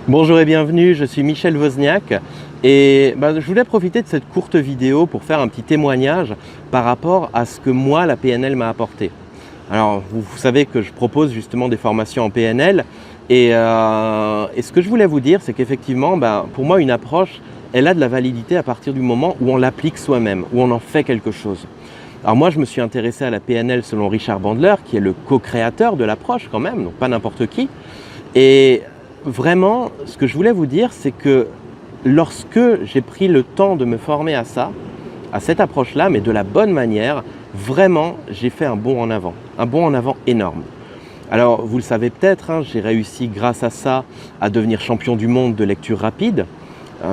Bonjour et bienvenue, je suis Michel Wozniak et je voulais profiter de cette courte vidéo pour faire un petit témoignage par rapport à ce que moi la PNL m'a apporté. Alors vous savez que je propose justement des formations en PNL et ce que je voulais vous dire c'est qu'effectivement pour moi une approche elle a de la validité à partir du moment où on l'applique soi-même, où on en fait quelque chose. Alors moi je me suis intéressé à la PNL selon Richard Bandler qui est le co-créateur de l'approche quand même, donc pas n'importe qui. Et vraiment, ce que je voulais vous dire, c'est que lorsque j'ai pris le temps de me former à ça, à cette approche-là, mais de la bonne manière, vraiment, j'ai fait un bond en avant énorme. Alors, vous le savez peut-être, j'ai réussi grâce à ça à devenir champion du monde de lecture rapide,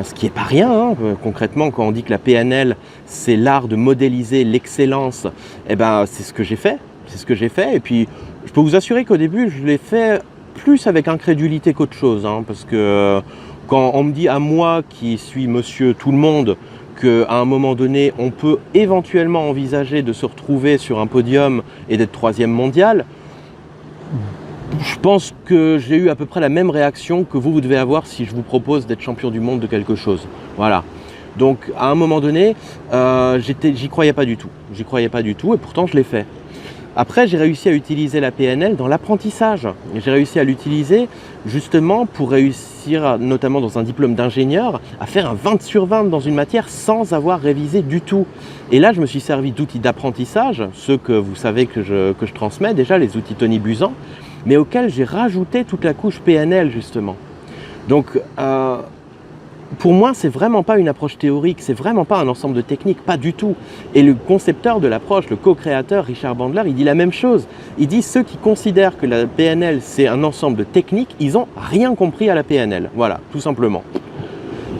ce qui n'est pas rien. Concrètement, quand on dit que la PNL, c'est l'art de modéliser l'excellence, c'est ce que j'ai fait. C'est ce que j'ai fait. Et puis, je peux vous assurer qu'au début, je l'ai fait plus avec incrédulité qu'autre chose, parce que quand on me dit à moi qui suis monsieur tout le monde qu'à un moment donné on peut éventuellement envisager de se retrouver sur un podium et d'être 3e mondial, je pense que j'ai eu à peu près la même réaction que vous devez avoir si je vous propose d'être champion du monde de quelque chose. Voilà. Donc à un moment donné, j'y croyais pas du tout. J'y croyais pas du tout et pourtant je l'ai fait. Après, j'ai réussi à utiliser la PNL dans l'apprentissage. J'ai réussi à l'utiliser justement pour réussir, notamment dans un diplôme d'ingénieur, à faire un 20 sur 20 dans une matière sans avoir révisé du tout. Et là, je me suis servi d'outils d'apprentissage, ceux que vous savez que je transmets déjà, les outils Tony Buzan, mais auxquels j'ai rajouté toute la couche PNL justement. Donc, pour moi, c'est vraiment pas une approche théorique, c'est vraiment pas un ensemble de techniques, pas du tout. Et le concepteur de l'approche, le co-créateur Richard Bandler, il dit la même chose. Il dit ceux qui considèrent que la PNL c'est un ensemble de techniques, ils n'ont rien compris à la PNL. Voilà, tout simplement.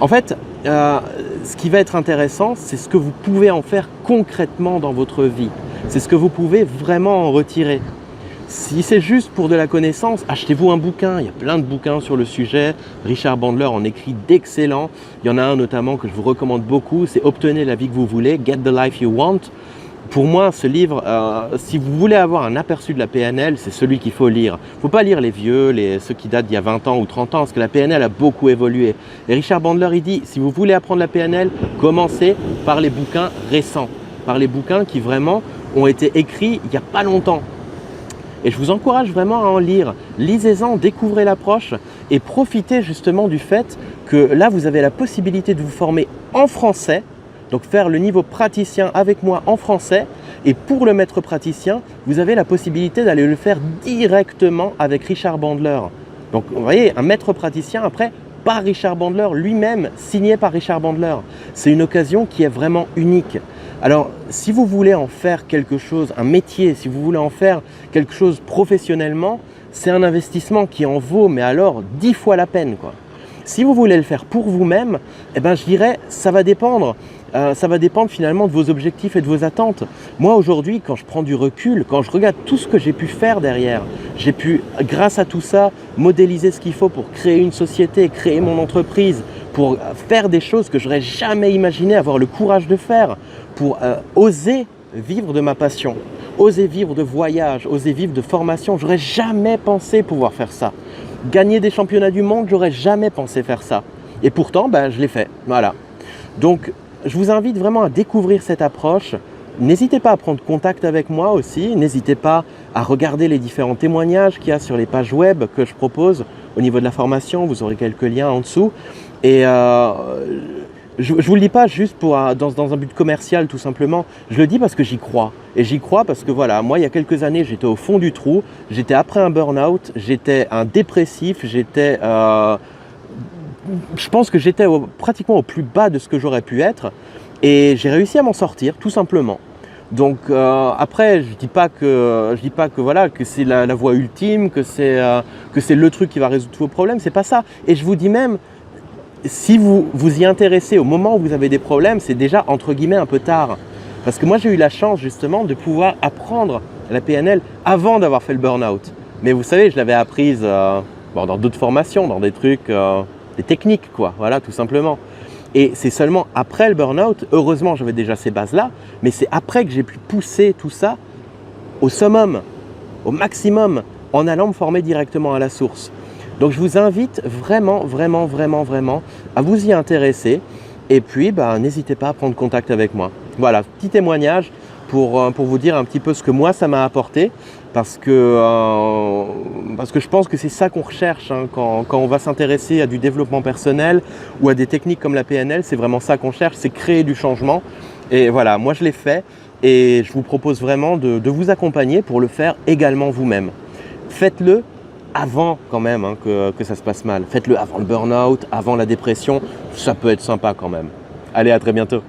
En fait, ce qui va être intéressant, c'est ce que vous pouvez en faire concrètement dans votre vie. C'est ce que vous pouvez vraiment en retirer. Si c'est juste pour de la connaissance, achetez-vous un bouquin. Il y a plein de bouquins sur le sujet. Richard Bandler en écrit d'excellents. Il y en a un notamment que je vous recommande beaucoup, c'est « Obtenez la vie que vous voulez »,« Get the life you want ». Pour moi, ce livre, si vous voulez avoir un aperçu de la PNL, c'est celui qu'il faut lire. Il ne faut pas lire les vieux, ceux qui datent d'il y a 20 ans ou 30 ans, parce que la PNL a beaucoup évolué. Et Richard Bandler, il dit, si vous voulez apprendre la PNL, commencez par les bouquins récents, par les bouquins qui vraiment ont été écrits il n'y a pas longtemps. Et je vous encourage vraiment à en lire. Lisez-en, découvrez l'approche et profitez justement du fait que là, vous avez la possibilité de vous former en français, donc faire le niveau praticien avec moi en français. Et pour le maître praticien, vous avez la possibilité d'aller le faire directement avec Richard Bandler. Donc vous voyez, un maître praticien après, par Richard Bandler lui-même, signé par Richard Bandler. C'est une occasion qui est vraiment unique. Alors, si vous voulez en faire quelque chose, un métier, si vous voulez en faire quelque chose professionnellement, c'est un investissement qui en vaut, mais alors 10 fois la peine, quoi. Si vous voulez le faire pour vous-même, je dirais, ça va dépendre. Ça va dépendre finalement de vos objectifs et de vos attentes. Moi aujourd'hui, quand je prends du recul, quand je regarde tout ce que j'ai pu faire derrière, j'ai pu, grâce à tout ça, modéliser ce qu'il faut pour créer une société, créer mon entreprise, pour faire des choses que je n'aurais jamais imaginé avoir le courage de faire, pour oser vivre de ma passion, oser vivre de voyage, oser vivre de formation. J'aurais jamais pensé pouvoir faire ça. Gagner des championnats du monde, j'aurais jamais pensé faire ça. Et pourtant, je l'ai fait. Voilà. Donc, je vous invite vraiment à découvrir cette approche. N'hésitez pas à prendre contact avec moi aussi. N'hésitez pas à regarder les différents témoignages qu'il y a sur les pages web que je propose au niveau de la formation. Vous aurez quelques liens en dessous. Et je ne vous le dis pas juste dans un but commercial tout simplement. Je le dis parce que j'y crois. Et j'y crois parce que voilà, moi il y a quelques années, j'étais au fond du trou. J'étais après un burn-out. J'étais un dépressif. Je pense que j'étais pratiquement au plus bas de ce que j'aurais pu être et j'ai réussi à m'en sortir tout simplement. Donc après, je dis pas que c'est la voie ultime, que c'est le truc qui va résoudre tous vos problèmes, c'est pas ça. Et je vous dis même, si vous vous y intéressez au moment où vous avez des problèmes, c'est déjà entre guillemets un peu tard. Parce que moi j'ai eu la chance justement de pouvoir apprendre la PNL avant d'avoir fait le burn-out. Mais vous savez, je l'avais apprise dans d'autres formations, dans des trucs, des techniques quoi, voilà tout simplement. Et c'est seulement après le burn-out, heureusement j'avais déjà ces bases-là, mais c'est après que j'ai pu pousser tout ça au summum, au maximum, en allant me former directement à la source. Donc je vous invite vraiment à vous y intéresser et puis n'hésitez pas à prendre contact avec moi. Voilà, petit témoignage pour vous dire un petit peu ce que moi ça m'a apporté parce que je pense que c'est ça qu'on recherche hein, quand on va s'intéresser à du développement personnel ou à des techniques comme la PNL, c'est vraiment ça qu'on cherche, c'est créer du changement. Et voilà, moi je l'ai fait et je vous propose vraiment de vous accompagner pour le faire également vous-même. Faites-le avant quand même hein, que ça se passe mal. Faites-le avant le burn-out, avant la dépression, ça peut être sympa quand même. Allez, à très bientôt.